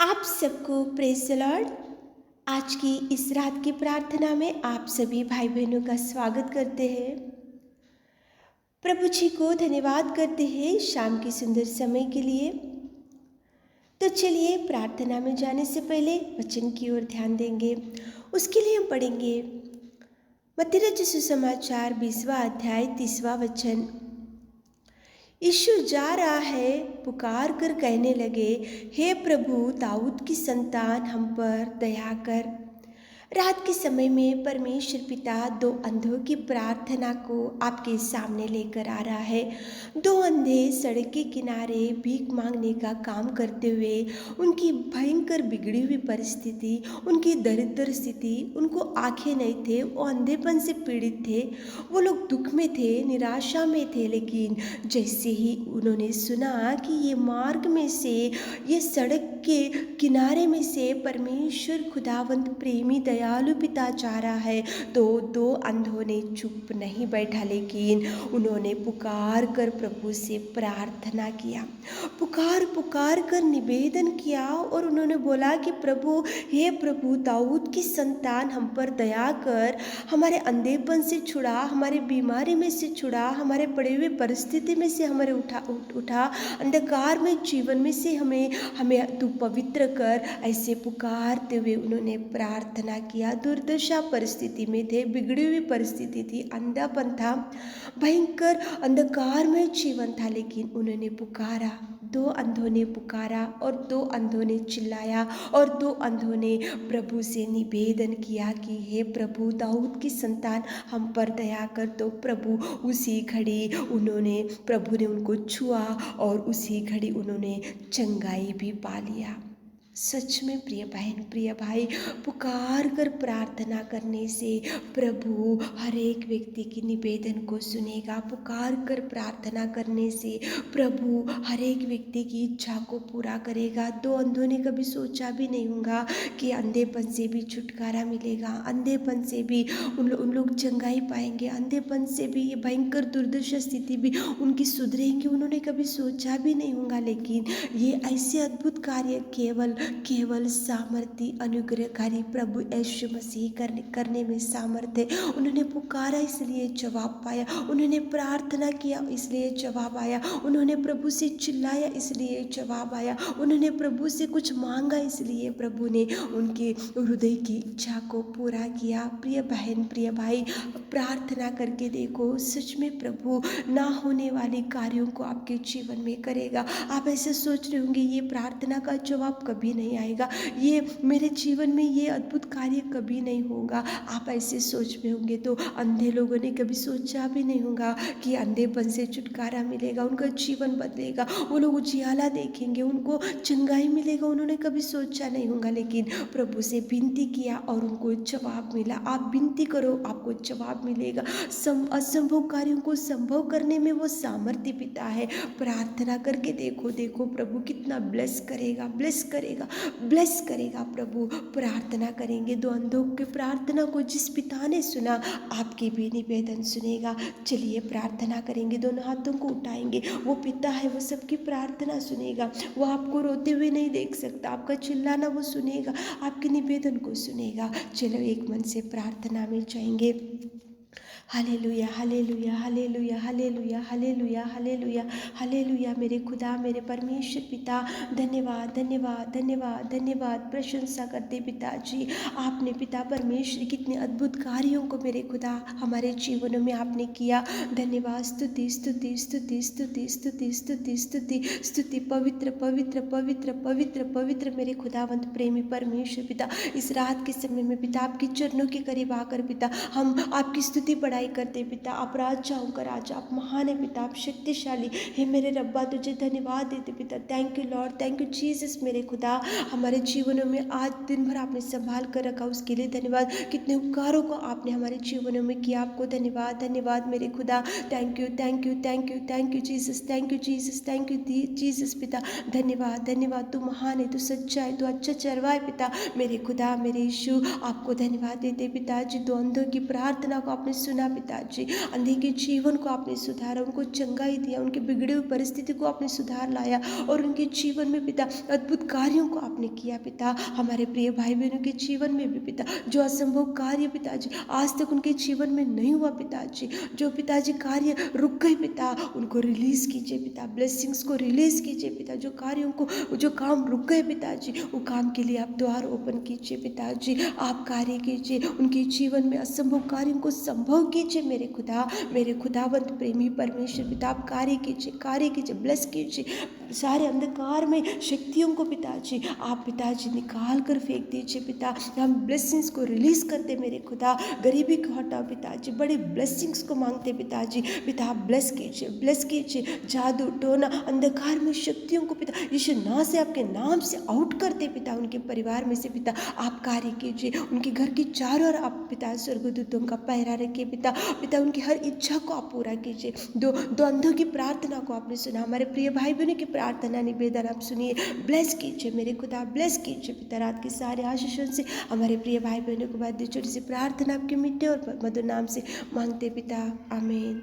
आप सबको praise the Lord. आज की इस रात की प्रार्थना में आप सभी भाई बहनों का स्वागत करते हैं। प्रभु जी को धन्यवाद करते हैं शाम की सुंदर समय के लिए। तो चलिए प्रार्थना में जाने से पहले वचन की ओर ध्यान देंगे। उसके लिए हम पढ़ेंगे मत्ती रचित सुसमाचार 20वां अध्याय 30वां वचन। यीशु जा रहा है, पुकार कर कहने लगे, हे प्रभु दाऊद की संतान हम पर दया कर। रात के समय में परमेश्वर पिता दो अंधों की प्रार्थना को आपके सामने लेकर आ रहा है। दो अंधे सड़क के किनारे भीख मांगने का काम करते हुए उनकी भयंकर बिगड़ी हुई परिस्थिति, उनकी दरिद्र स्थिति, उनको आंखें नहीं थे, वो अंधेपन से पीड़ित थे, वो लोग दुख में थे, निराशा में थे। लेकिन जैसे ही उन्होंने सुना कि ये मार्ग में से, ये सड़क के किनारे में से परमेश्वर खुदावंत प्रेमी दयालु पिता जा रहा है, तो दो अंधों ने चुप नहीं बैठा, लेकिन उन्होंने पुकार कर प्रभु से प्रार्थना किया, पुकार पुकार कर निवेदन किया और उन्होंने बोला कि प्रभु, हे प्रभु दाऊद की संतान हम पर दया कर, हमारे अंधेपन से छुड़ा, हमारे बीमारी में से छुड़ा, हमारे पड़े हुए परिस्थिति में से हमारे उठा, अंधकार में जीवन में से हमें तू पवित्र कर। ऐसे पुकारते हुए उन्होंने प्रार्थना किया। दुर्दशा परिस्थिति में थे, बिगड़ी हुई परिस्थिति थी, अंधापन था, भयंकर अंधकार में जीवन था, लेकिन उन्होंने पुकारा। दो अंधों ने पुकारा और दो अंधों ने चिल्लाया और दो अंधों ने प्रभु से निवेदन किया कि हे प्रभु दाऊद की संतान हम पर दया कर। तो प्रभु उसी घड़ी प्रभु ने उनको छुआ और उसी घड़ी उन्होंने चंगाई भी पा लिया। सच में प्रिय बहन प्रिय भाई, पुकार कर प्रार्थना करने से प्रभु हर एक व्यक्ति की निवेदन को सुनेगा। पुकार कर प्रार्थना करने से प्रभु हर एक व्यक्ति की इच्छा को पूरा करेगा। दो अंधों ने कभी सोचा भी नहीं होगा कि अंधेपन से भी छुटकारा मिलेगा, अंधेपन से भी उन लोग चंगाई पाएंगे, अंधेपन से भी ये भयंकर दुर्दशा स्थिति भी उनकी सुधरेंगी। उन्होंने कभी सोचा भी नहीं होगा, लेकिन ये ऐसे अद्भुत कार्य केवल सामर्थ्य अनुग्रहकारी प्रभु यीशु मसीह करने में सामर्थ्य है। उन्होंने पुकारा इसलिए जवाब पाया, उन्होंने प्रार्थना किया इसलिए जवाब आया, उन्होंने प्रभु से चिल्लाया इसलिए जवाब आया, उन्होंने प्रभु से कुछ मांगा इसलिए प्रभु ने उनके हृदय की इच्छा को पूरा किया। प्रिय बहन प्रिय भाई, प्रार्थना करके देखो, सच में प्रभु ना होने वाले कार्यों को आपके जीवन में करेगा। आप ऐसे सोच रहे होंगे ये प्रार्थना का जवाब कभी नहीं आएगा, ये मेरे जीवन में ये अद्भुत कार्य कभी नहीं होगा। आप ऐसे सोच में होंगे तो अंधे लोगों ने कभी सोचा भी नहीं होगा कि अंधेपन से छुटकारा मिलेगा, उनका जीवन बदलेगा, वो लोग उजियाला देखेंगे, उनको चंगाई मिलेगा। उन्होंने कभी सोचा नहीं होगा, लेकिन प्रभु से विनती किया और उनको जवाब मिला। आप विनती करो, आपको जवाब मिलेगा। असंभव कार्यों को संभव करने में वो सामर्थ्य पिता है। प्रार्थना करके देखो प्रभु कितना ब्लेस करेगा, ब्लेस करेगा, ब्लेस करेगा। प्रभु प्रार्थना करेंगे, दो अंधों की प्रार्थना को जिस पिता ने सुना, आपकी भी निवेदन सुनेगा। चलिए प्रार्थना करेंगे, दोनों हाथों को उठाएंगे। वो पिता है, वो सबकी प्रार्थना सुनेगा। वो आपको रोते हुए नहीं देख सकता, आपका चिल्लाना वो सुनेगा, आपके निवेदन को सुनेगा। चलो एक मन से प्रार्थना में जाएंगे। Hallelujah hallelujah hallelujah hallelujah hallelujah hallelujah hallelujah. मेरे खुदा, मेरे परमेश्वर पिता, धन्यवाद धन्यवाद धन्यवाद धन्यवाद। प्रशंसा करते पिताजी, आपने पिता परमेश्वर कितने अद्भुत कार्यों को मेरे खुदा हमारे जीवनों में आपने किया। धन्यवाद, स्तुति स्तुति स्तुति स्तुति स्तुति स्तुति स्तुति स्तुति। पवित्र पवित्र पवित्र पवित्र पवित्र मेरे खुदावंत प्रेमी परमेश्वर पिता, इस रात के समय में पिता आपके चरणों के करीब आकर पिता हम आपकी स्तुति बढ़ाई करते पिता। आप राजाओं का राजा, आप महान है पिता, आप शक्तिशाली हे मेरे रब्बा, तुझे धन्यवाद देते पिता। Thank you Lord, thank you Jesus मेरे खुदा। हमारे जीवनों में आज दिन भर आपने संभाल कर रखा, उसके लिए धन्यवाद। कितने उपकारों को आपने हमारे जीवनों में किया, आपको धन्यवाद धन्यवाद मेरे खुदा। Thank you thank you thank you thank you Jesus, thank you Jesus, thank you Jesus पिता। धन्यवाद धन्यवाद, तू महान है, तू सच्चा है, तू अच्छा चरवाहा है पिता। मेरे खुदा मेरे यीशु, आपको धन्यवाद देते पिता जी। दो अंधों की प्रार्थना को आपने सुना, सुना पिताजी, अंधे के जीवन को आपने सुधारा, उनको चंगाई दिया, उनके बिगड़े हुए परिस्थिति को आपने सुधार लाया और उनके जीवन में पिता अद्भुत कार्यों को आपने किया पिता। हमारे प्रिय भाई बहनों के जीवन में भी पिता जो असंभव कार्य पिताजी आज तक उनके जीवन में नहीं हुआ पिताजी, जो पिताजी कार्य रुक गए पिता, उनको रिलीज कीजिए पिता, ब्लेसिंग्स को रिलीज कीजिए पिता, जो कार्यों को जो काम रुक गए पिताजी वो काम के लिए आप द्वार ओपन कीजिए पिताजी, आप कार्य कीजिए, उनके जीवन में असंभव कार्यों को संभव कीजिए मेरे खुदा, मेरे खुदावंत प्रेमी परमेश्वर पिता, आप कार्य कीजिए, ब्लेस कीजिए सारे अंधकार में शक्तियों को पिताजी, आप पिताजी निकाल कर फेंक दीजिए पिता। हम ब्लेसिंग्स को रिलीज करते मेरे खुदा, गरीबी को हटाओ पिताजी, बड़े ब्लेसिंग्स को मांगते पिताजी, पिता आप ब्लेस कीजिए, जादू टोना अंधकार में शक्तियों को पिता यीशु नाम से आपके नाम से आउट करते पिता, उनके परिवार में से पिता आप कार्य कीजिए, उनके घर की चारों ओर आप पिता स्वर्गदूतों का पहरा रखिए पिता उनकी हर इच्छा को आप पूरा कीजिए। दो अंधों की प्रार्थना को आपने सुना, हमारे प्रिय भाई बहनों की प्रार्थना निवेदन आप सुनिए, ब्लेस कीजिए मेरे खुदा, ब्लेस कीजिए पिता। रात के सारे आशीषों से हमारे प्रिय भाई बहनों को बाद छोटी सी प्रार्थना आपके मिट्टे और मधुर नाम से मांगते पिता, आमीन।